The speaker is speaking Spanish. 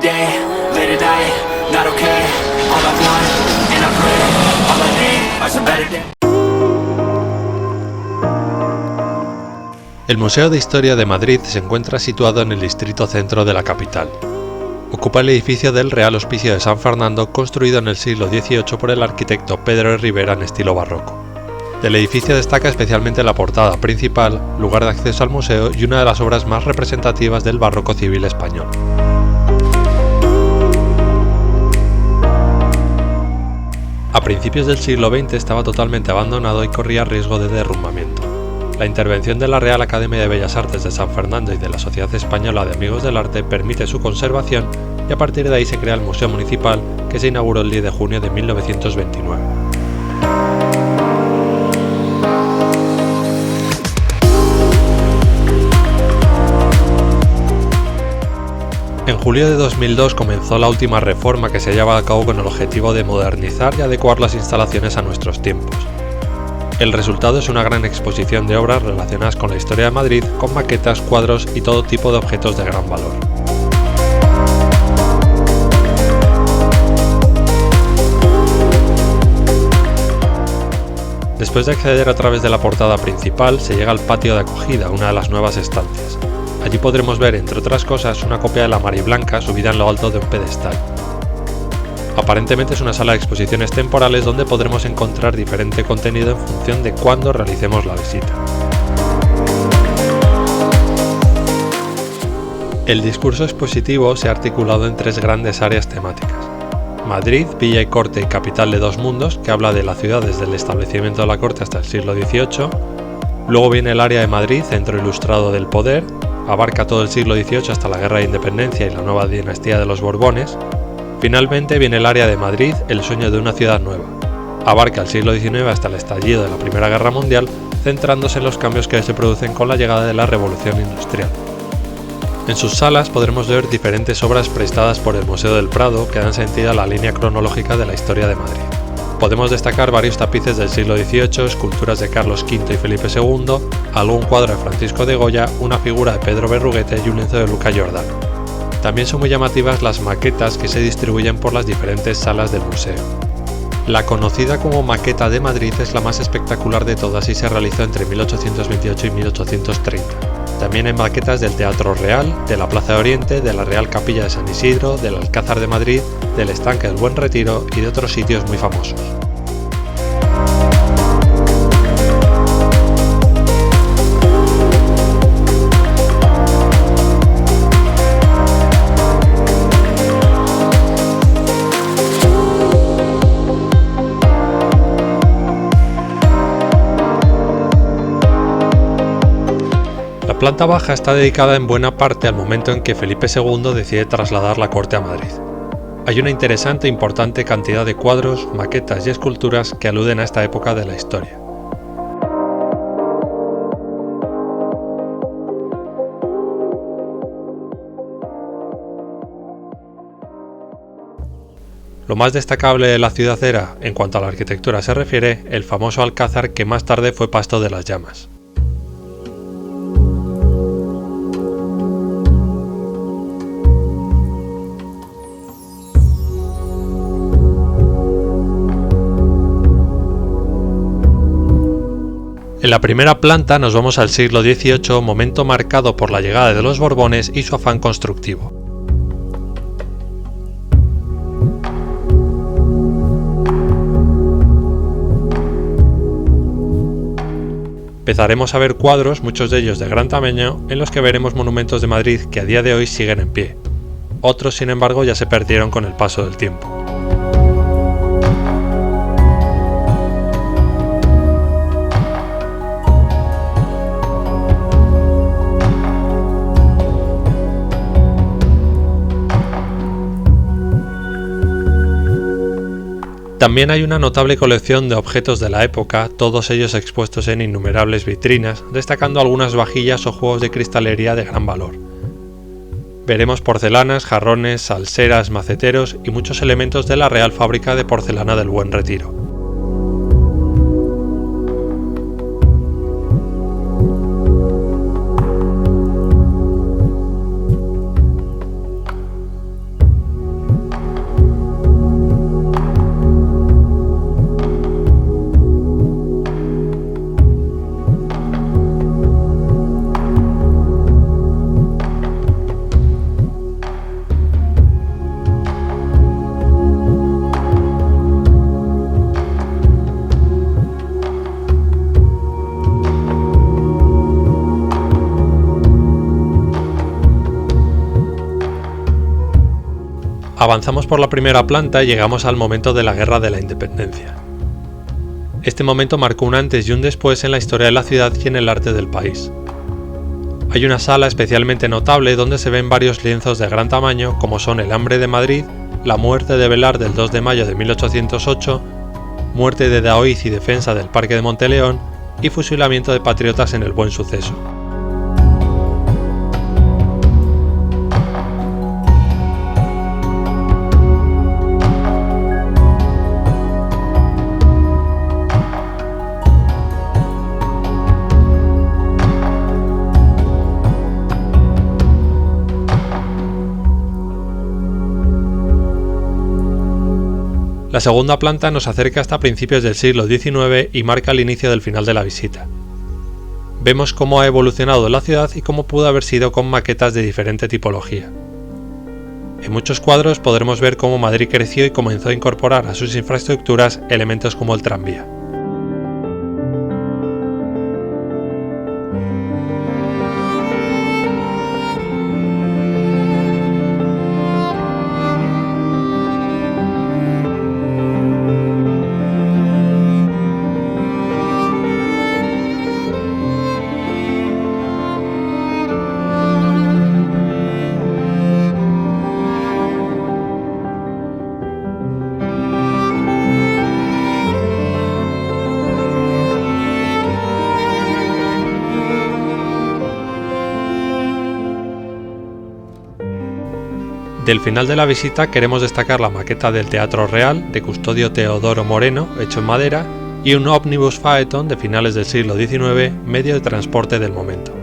day, late at night, not okay. All I want, and I pray, all I need are some better days. El Museo de Historia de Madrid se encuentra situado en el distrito centro de la capital. Ocupa el edificio del Real Hospicio de San Fernando, construido en el siglo XVIII por el arquitecto Pedro de Rivera en estilo barroco. Del edificio destaca especialmente la portada principal, lugar de acceso al museo y una de las obras más representativas del barroco civil español. A principios del siglo XX estaba totalmente abandonado y corría riesgo de derrumbamiento. La intervención de la Real Academia de Bellas Artes de San Fernando y de la Sociedad Española de Amigos del Arte permite su conservación y a partir de ahí se crea el Museo Municipal, que se inauguró el 10 de junio de 1929. En julio de 2002 comenzó la última reforma que se lleva a cabo con el objetivo de modernizar y adecuar las instalaciones a nuestros tiempos. El resultado es una gran exposición de obras relacionadas con la historia de Madrid, con maquetas, cuadros y todo tipo de objetos de gran valor. Después de acceder a través de la portada principal, se llega al patio de acogida, una de las nuevas estancias. Allí podremos ver, entre otras cosas, una copia de la Mariblanca subida en lo alto de un pedestal. Aparentemente es una sala de exposiciones temporales donde podremos encontrar diferente contenido en función de cuándo realicemos la visita. El discurso expositivo se ha articulado en tres grandes áreas temáticas: Madrid, Villa y Corte y capital de dos mundos, que habla de la ciudad desde el establecimiento de la corte hasta el siglo XVIII. Luego viene el área de Madrid, centro ilustrado del poder, abarca todo el siglo XVIII hasta la Guerra de Independencia y la nueva dinastía de los Borbones. Finalmente viene el área de Madrid, el sueño de una ciudad nueva. Abarca el siglo XIX hasta el estallido de la Primera Guerra Mundial, centrándose en los cambios que se producen con la llegada de la Revolución Industrial. En sus salas podremos ver diferentes obras prestadas por el Museo del Prado que dan sentido a la línea cronológica de la historia de Madrid. Podemos destacar varios tapices del siglo XVIII, esculturas de Carlos V y Felipe II, algún cuadro de Francisco de Goya, una figura de Pedro Berruguete y un lienzo de Luca Giordano. También son muy llamativas las maquetas que se distribuyen por las diferentes salas del museo. La conocida como Maqueta de Madrid es la más espectacular de todas y se realizó entre 1828 y 1830. También hay maquetas del Teatro Real, de la Plaza de Oriente, de la Real Capilla de San Isidro, del Alcázar de Madrid, del Estanque del Buen Retiro y de otros sitios muy famosos. La planta baja está dedicada en buena parte al momento en que Felipe II decide trasladar la corte a Madrid. Hay una interesante e importante cantidad de cuadros, maquetas y esculturas que aluden a esta época de la historia. Lo más destacable de la ciudad era, en cuanto a la arquitectura se refiere, el famoso alcázar que más tarde fue pasto de las llamas. En la primera planta nos vamos al siglo XVIII, momento marcado por la llegada de los Borbones y su afán constructivo. Empezaremos a ver cuadros, muchos de ellos de gran tamaño, en los que veremos monumentos de Madrid que a día de hoy siguen en pie. Otros, sin embargo, ya se perdieron con el paso del tiempo. También hay una notable colección de objetos de la época, todos ellos expuestos en innumerables vitrinas, destacando algunas vajillas o juegos de cristalería de gran valor. Veremos porcelanas, jarrones, salseras, maceteros y muchos elementos de la Real Fábrica de Porcelana del Buen Retiro. Avanzamos por la primera planta y llegamos al momento de la Guerra de la Independencia. Este momento marcó un antes y un después en la historia de la ciudad y en el arte del país. Hay una sala especialmente notable donde se ven varios lienzos de gran tamaño como son el Hambre de Madrid, la muerte de Velar del 2 de mayo de 1808, muerte de Daoiz y defensa del Parque de Monteleón y fusilamiento de patriotas en el Buen Suceso. La segunda planta nos acerca hasta principios del siglo XIX y marca el inicio del final de la visita. Vemos cómo ha evolucionado la ciudad y cómo pudo haber sido con maquetas de diferente tipología. En muchos cuadros podremos ver cómo Madrid creció y comenzó a incorporar a sus infraestructuras elementos como el tranvía. Del final de la visita queremos destacar la maqueta del Teatro Real de Custodio Teodoro Moreno, hecho en madera, y un ómnibus Phaeton de finales del siglo XIX, medio de transporte del momento.